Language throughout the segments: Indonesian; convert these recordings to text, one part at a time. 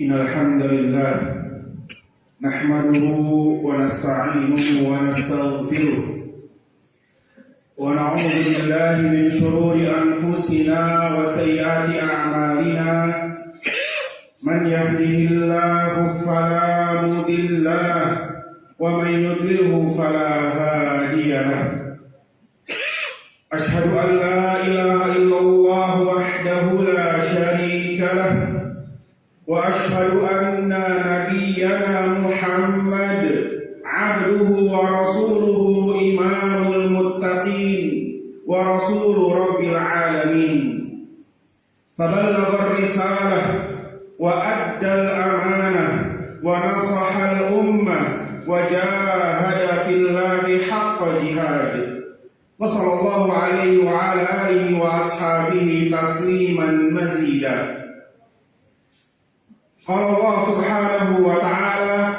Innal hamdalillah nahmaduhu wa nasta'inuhu wa nastaghfiruh wa na'udzu billahi min shururi anfusina wa sayyiati a'malina. Man yahdihillahu fala mudilla lahu wa man yudlilhu fala hadiya lahu. Ashhadu an la ilaha illallah wahdahu la syarika lahu wa ashhadu anna nabiyyana Muhammad abduhu wa rasuluhu imamul muttaqin wa rasulu rabbil alamin. Faballagha ar-risalah wa addal amanah wa nasahal ummah wa jahada fillahi haqqa jihad. Wa sallallahu alaihi wa ala alihi wa ashabihi tasliman mazida. Qala Allah subhanahu wa ta'ala,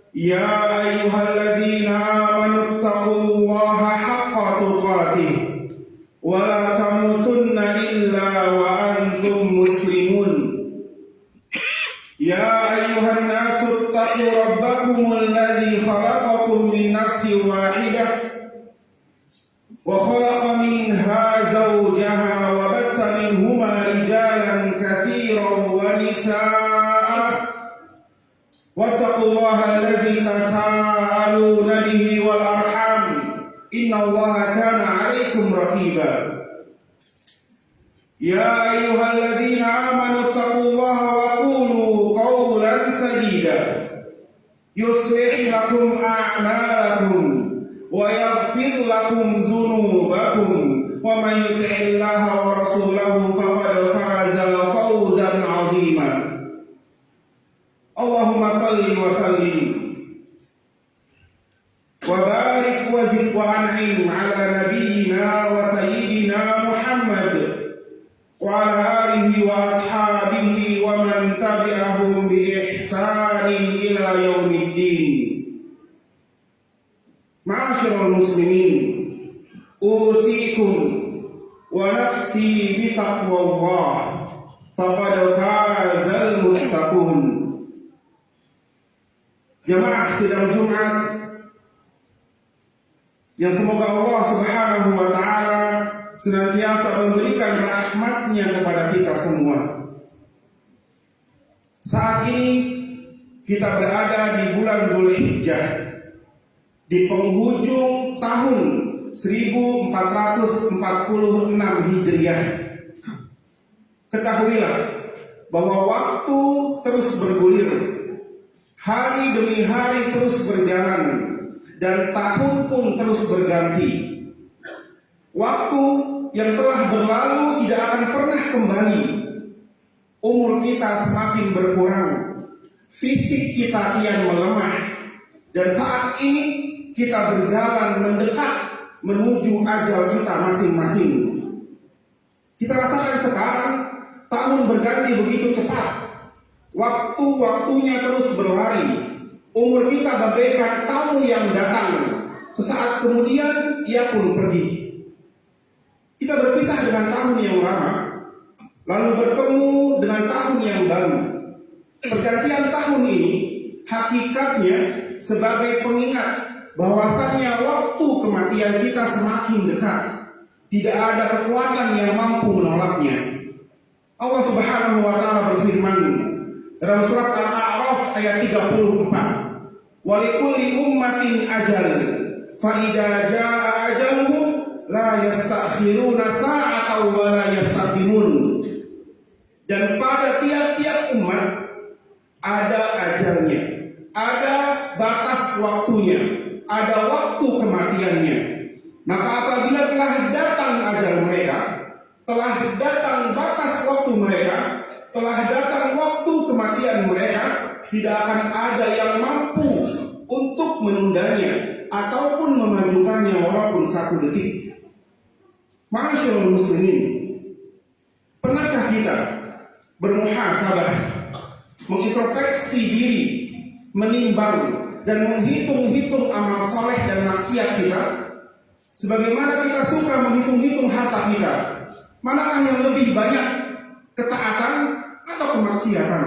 ya ayyuhalladzina amanu taqullaha haqqa tuqatih wa la tamutunna illa wa antum muslimun. Ya ayyuhan nasu taqu rabbakumul ladzi khalaqakum min nafsin wahidah wa khalaqa minha zawjaha wa bassa minhuma rijalan katsiran wa nisaa wattaqullaha allazi tasaaluna bihi wal arham innallaha kana 'alaikum raqiba. Ya ayyuhalladzina amanu taqullaha wa qulu qawlan sadida yuslih lakum a'malakum wa yaghfir lakum dhunubakum wa man yuti'illaha wa rasulahu faqad faza fawzan 'azima. Allahumma salli wa sallim wa barik wa zid wa an'im ala nabiyyina wa sayyidina Muhammad wa ala alihi wa ashabihi wa man tabi'ahum bi ihsanin ila yaumiddin. Ma'asyiral muslimin, usikum wa nafsi bi taqwallah faqad fazal muttaqun. Jamaah sidang Jumat yang semoga Allah subhanahu wa ta'ala senantiasa memberikan rahmatnya kepada kita semua. Saat ini kita berada di bulan Dzulhijjah, di penghujung tahun 1446 Hijriah. Ketahuilah bahwa waktu terus bergulir, hari demi hari terus berjalan, dan tahun pun terus berganti. Waktu yang telah berlalu tidak akan pernah kembali. Umur kita semakin berkurang, fisik kita kian melemah, dan saat ini kita berjalan mendekat menuju ajal kita masing-masing. Kita rasakan sekarang tahun berganti begitu cepat. Waktu-waktunya terus berlari. Umur kita bagaikan tamu yang datang, sesaat kemudian ia pun pergi. Kita berpisah dengan tahun yang lama, lalu bertemu dengan tahun yang baru. Pergantian tahun ini hakikatnya sebagai pengingat bahwasannya waktu kematian kita semakin dekat. Tidak ada kekuatan yang mampu menolaknya. Allah subhanahu wa ta'ala berfirman dalam surat Al-A'raf ayat 34, wa likulli ummatin ajal fa idza jaa ajaluhum la yastakhiruna sa'atan wa la yastaqdimun. Dan pada tiap-tiap umat ada ajalnya, ada batas waktunya, ada waktu kematiannya. Maka apabila telah datang ajal mereka, telah datang batas waktu mereka, telah datang waktu kematian mereka, tidak akan ada yang mampu untuk menundanya ataupun memajukannya walaupun satu detik. Ma'asyiral muslimin, pernahkah kita bermuhasabah, mengintrospeksi diri, menimbang dan menghitung-hitung amal saleh dan maksiat kita? Sebagaimana kita suka menghitung-hitung harta kita, manakah yang lebih banyak, ketaatan atau kemaksiatan?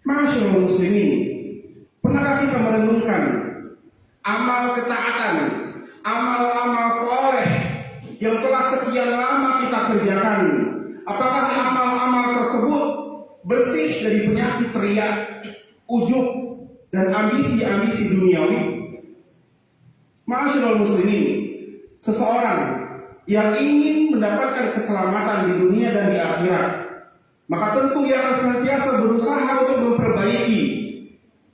Masyaallah muslimin, pernahkah kita merenungkan amal ketaatan, amal-amal soleh yang telah sekian lama kita kerjakan? Apakah amal-amal tersebut bersih dari penyakit riya, ujub, dan ambisi-ambisi duniawi? Masyaallah muslimin, seseorang yang ingin mendapatkan keselamatan di dunia dan di akhirat, maka tentu ia akan senantiasa berusaha untuk memperbaiki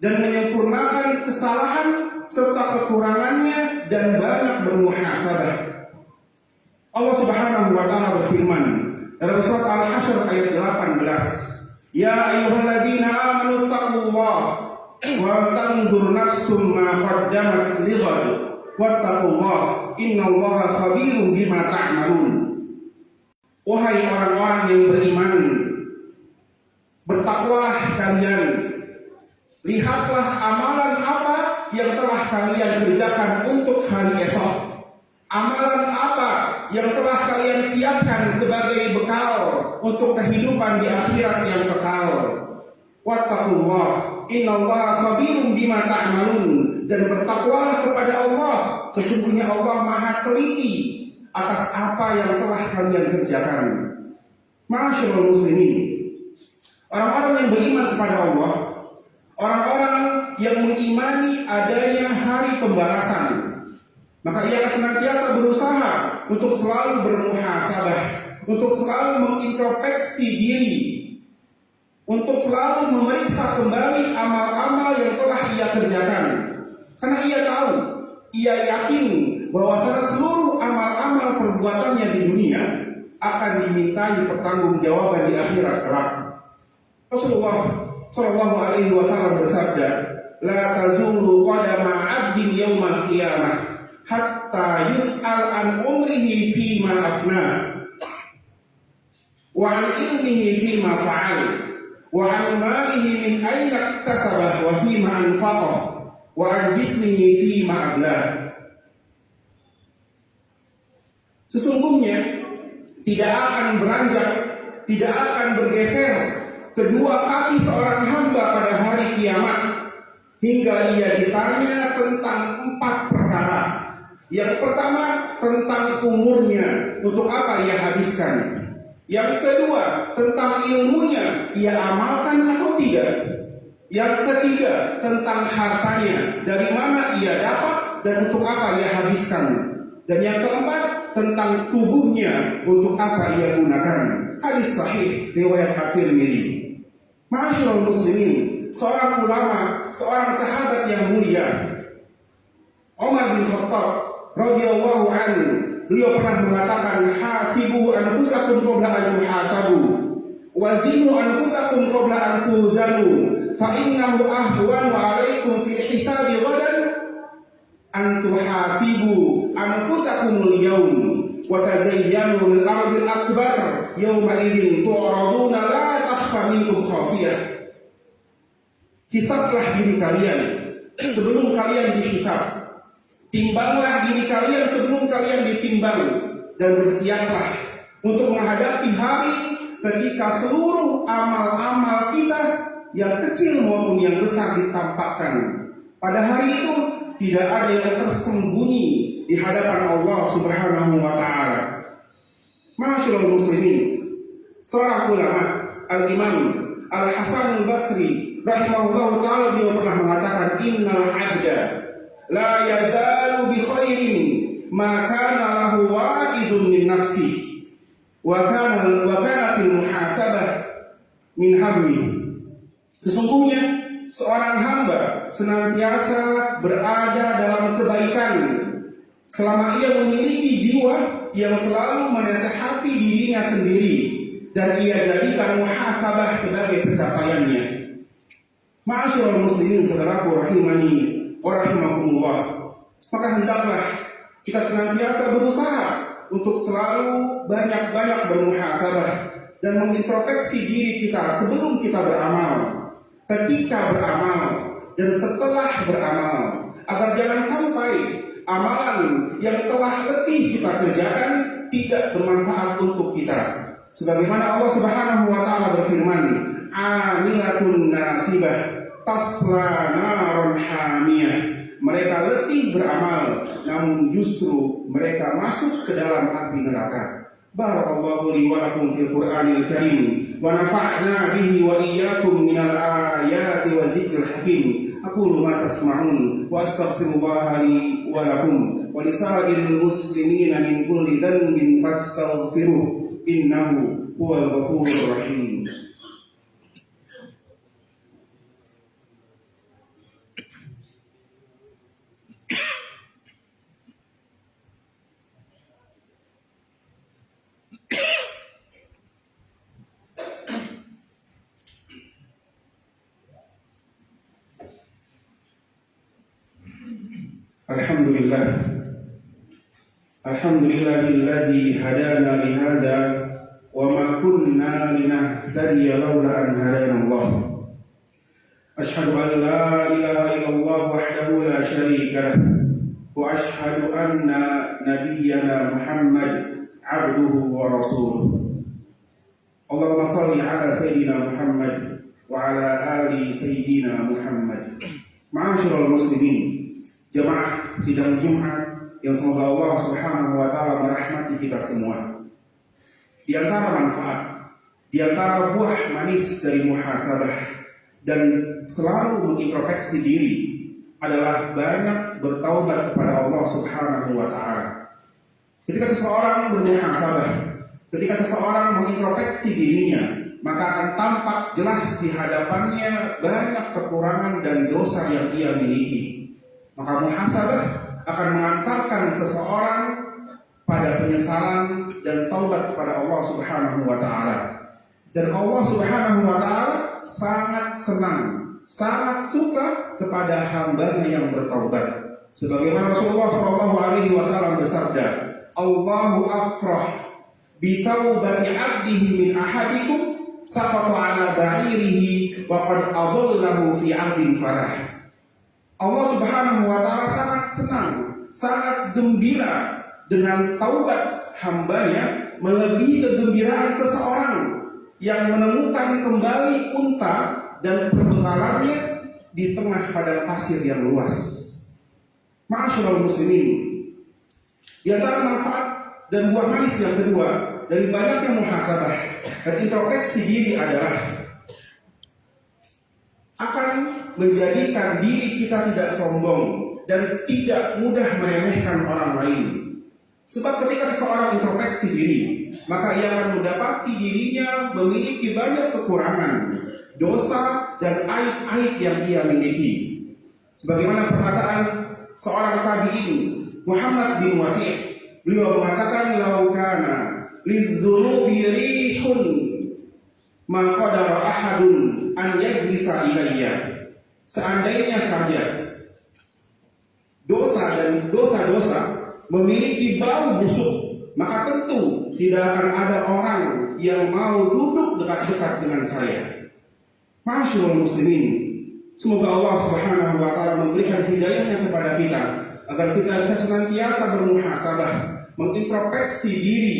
dan menyempurnakan kesalahan serta kekurangannya dan banyak bermuhasabah. Allah Subhanahu wa taala berfirman dalam surat Al-Hasyr ayat 18, "Ya ayyuhalladzina amanu taqullaha wa tanzur nafsum ma qaddamat lighad wattaqullaha innallaha khabirum bima ta'malun." Wahai orang-orang yang beriman, bertakwalah kalian, lihatlah amalan apa yang telah kalian kerjakan untuk hari esok, amalan apa yang telah kalian siapkan sebagai bekal untuk kehidupan di akhirat yang kekal. Wattaqullah innallaha khabirum bima ta'malun, dan bertakwalah kepada Allah, sesungguhnya Allah Maha teliti atas apa yang telah kalian kerjakan. Masyaallah muslimin, orang-orang yang beriman kepada Allah, orang-orang yang mengimani adanya hari pembalasan, maka ia akan senantiasa berusaha untuk selalu bermuhasabah, untuk selalu mengintrospeksi diri, untuk selalu memeriksa kembali amal-amal yang telah ia kerjakan. Karena ia tahu, ia yakin bahwa seluruh amal-amal perbuatannya di dunia akan dimintai pertanggungjawaban di akhirat kelak. Rasulullah Shallallahu Alaihi Wasallam bersabda, "La tazulu qadama 'abdin yaumal qiyamah hatta yus'al an umrihi fima afna, wa an ilmihi fima fa'al, wa an malihi min aina iktasabah wa fima anfaqah, wa an jismihi fima ablah." Sesungguhnya tidak akan beranjak, tidak akan bergeser kedua kaki seorang hamba pada hari kiamat hingga ia ditanya tentang 4 perkara. Yang pertama, tentang umurnya, untuk apa ia habiskan. Yang kedua, tentang ilmunya, ia amalkan atau tidak. Yang ketiga, tentang hartanya, dari mana ia dapat dan untuk apa ia habiskan. Dan yang keempat, tentang tubuhnya, untuk apa ia gunakan. Hadis sahih riwayat At-Tirmidzi. Masyaallah muslimin, seorang ulama, seorang sahabat yang mulia, Umar bin Khattab radhiyallahu anhu, beliau pernah mengatakan, "Hasibu anfusakum qabla an tuhasabu, wa zinu anfusakum qabla an tuzanu, fa innahu ahwanu 'alaikum fil hisabi ghadan an tuhasibu anfusakum al-yawm wa tazayyanu lil ardil akbar yawma idzin tu'raduna la takhfa minkum khafiyah." Hisablah diri kalian sebelum kalian dihisab. Timbanglah diri kalian sebelum kalian ditimbang, dan bersiaplah untuk menghadapi hari ketika seluruh amal-amal kita yang kecil maupun yang besar ditampakkan. Pada hari itu tidak ada yang tersembunyi di hadapan Allah Subhanahu wa taala. Masyaallah muslimin, seorang ulama Al-Imam Al-Hasan Al-Basri rahimahullah taala, beliau pernah mengatakan, "Innal 'abda la yazalu bi khairin ma kana lahu wa'idun min nafsihi wa kanatil muhasabah min hammi." Sesungguhnya seorang hamba senantiasa berada dalam kebaikan selama ia memiliki jiwa yang selalu menasihati dirinya sendiri dan ia jadikan muhasabah sebagai pencapaiannya. Ma'asyiral muslimin, saudaraku rahimani wa rahimakumullah, maka hendaklah kita senantiasa berusaha untuk selalu banyak-banyak bermuhasabah dan mengintrospeksi diri kita sebelum kita beramal, ketika beramal, dan setelah beramal, agar jangan sampai amalan yang telah letih kita kerjakan tidak bermanfaat untuk kita. Sebagaimana Allah Subhanahu wa taala berfirman, "Amilatun nasibah tasla naron hamiyah." Mereka letih beramal, namun justru mereka masuk ke dalam api neraka. Barakallahu li wa lakum fil Qur'anil Karim wa nafa'na bihi wa iyyakum minal ayati wa dzikril hakim. Aqulu ma tasma'un wa astaghfirullaha li wa lakum wa lisa'iril muslimina min kulli dhanbin fastaghfiruh innahu huwal ghafurur rahim. Alhamdulillah, alhamdulillahilladzi hadana lihada wa ma kunna linahtadiya laula an hadana Allah. Ashhadu an la ilaha illallah wahdahu la syarika lah wa ashhadu anna nabiyyana Muhammad abduhu wa rasuluh. Allahumma shalli ala sayyidina Muhammad wa ala ali sayyidina Muhammad. Ma'asyiral muslimin, jemaah sidang Jumat yang semoga Allah Subhanahu wa taala merahmati kita semua. Di antara manfaat, di antara buah manis dari muhasabah dan selalu mengintrospeksi diri adalah banyak bertaubat kepada Allah Subhanahu wa taala. Ketika seseorang bermuhasabah, ketika seseorang mengintrospeksi dirinya, maka akan tampak jelas di hadapannya banyak kekurangan dan dosa yang ia miliki. Maka muhasabah akan mengantarkan seseorang pada penyesalan dan taubat kepada Allah Subhanahu wa taala. Dan Allah Subhanahu wa taala sangat senang, sangat suka kepada hambanya yang bertaubat. Sebagaimana Rasulullah sallallahu alaihi wasallam bersabda, "Allahu afrah bi taubati 'abdihi min ahadikum saqata 'ala ba'irihi wa qad adallahu fi 'abdin farah." Allah Subhanahu wa taala sangat senang, sangat gembira dengan taubat hambanya, melebihi kegembiraan seseorang yang menemukan kembali unta dan perbekalannya di tengah padang pasir yang luas. Ma'asyiral muslimin, di antara manfaat dan buah manis yang kedua dari banyaknya muhasabah dan introspeksi diri adalah akan menjadikan diri kita tidak sombong dan tidak mudah meremehkan orang lain. Sebab ketika seseorang introspeksi diri, maka ia akan mendapati dirinya memiliki banyak kekurangan, dosa dan aib-aib yang ia miliki. Sebagaimana perkataan seorang tabi'in, Muhammad bin Wasi', beliau mengatakan, "Lau kana lidzunubi rihun ma qadara ahadun an yajlisa ilayya." Seandainya saja dosa dan dosa-dosa memiliki bau busuk, maka tentu tidak akan ada orang yang mau duduk dekat-dekat dengan saya. Ma'asyiral muslimin, semoga Allah Subhanahu wa taala memberikan hidayahnya kepada kita agar kita bisa senantiasa bermuhasabah, mengintrospeksi diri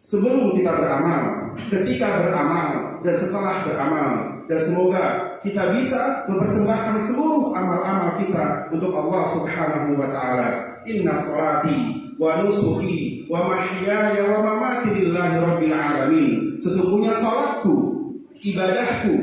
sebelum kita beramal, ketika beramal, dan setelah beramal. Dan semoga kita bisa mempersembahkan seluruh amal-amal kita untuk Allah Subhanahu wa taala. Inna sholati wa nusuki wa mahyaya wa mamati lillahi rabbil alamin. Sesungguhnya salatku, ibadahku,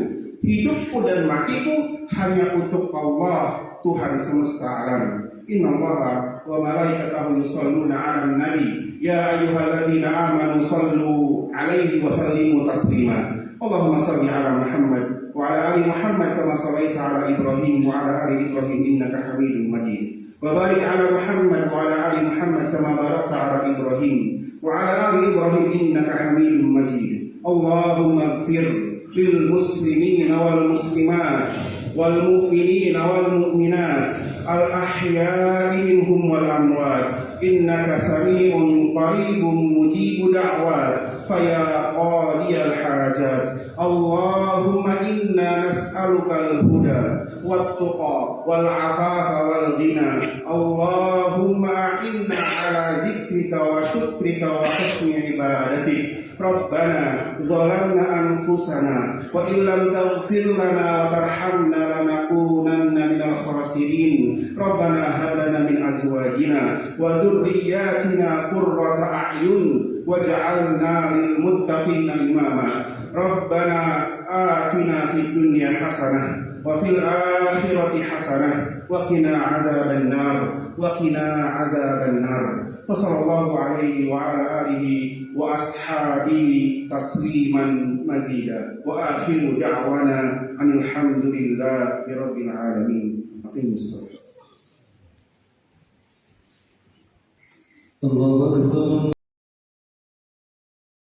hidupku dan matiku hanya untuk Allah, Tuhan semesta alam. Innallaha wa malaikatahu yusholluna 'alan nabi ya ayyuhalladzina amanu shallu 'alaihi wa sallimu taslima. Allahumma shalli 'ala Muhammad wa 'ala ali Muhammad kama shallaita 'ala Ibrahim wa 'ala ali Ibrahim innaka Hamidum Majid. Wa barik 'ala Muhammad wa 'ala ali Muhammad kama barakta 'ala Ibrahim wa 'ala ali Ibrahim innaka Hamidum Majid. Allahumma ighfir lil muslimina wal muslimat wal mu'minina wal mu'minat al ahya'i minhum wal amwat innaka sami'un qaribun mujibu da'wat faya qadiyal hajat. Allahumma inna nas'alukal huda wat tuqa wal afafa wal ghina. Allahumma inna ala zikrika wa syukrika wa husni ibadatik. Rabbana zalamna anfusana wa illam taghfir lana wa tarhamna lanakunanna minal khasirin. Rabbana hab lana min azwajina wa dhurriyyatina qurrata a'yun waj'alna lil muttaqina imama. Rabbana atina fid dunya hasanah wa fil akhirati hasanah wa qina adzaban nar. Wa sallallahu alaihi wa ala alihi wa ashabihi tasliman mazida. Wa akhiru da'wana alhamdulillahi rabbil alamin. Aqimus shalah. Allahu Akbar.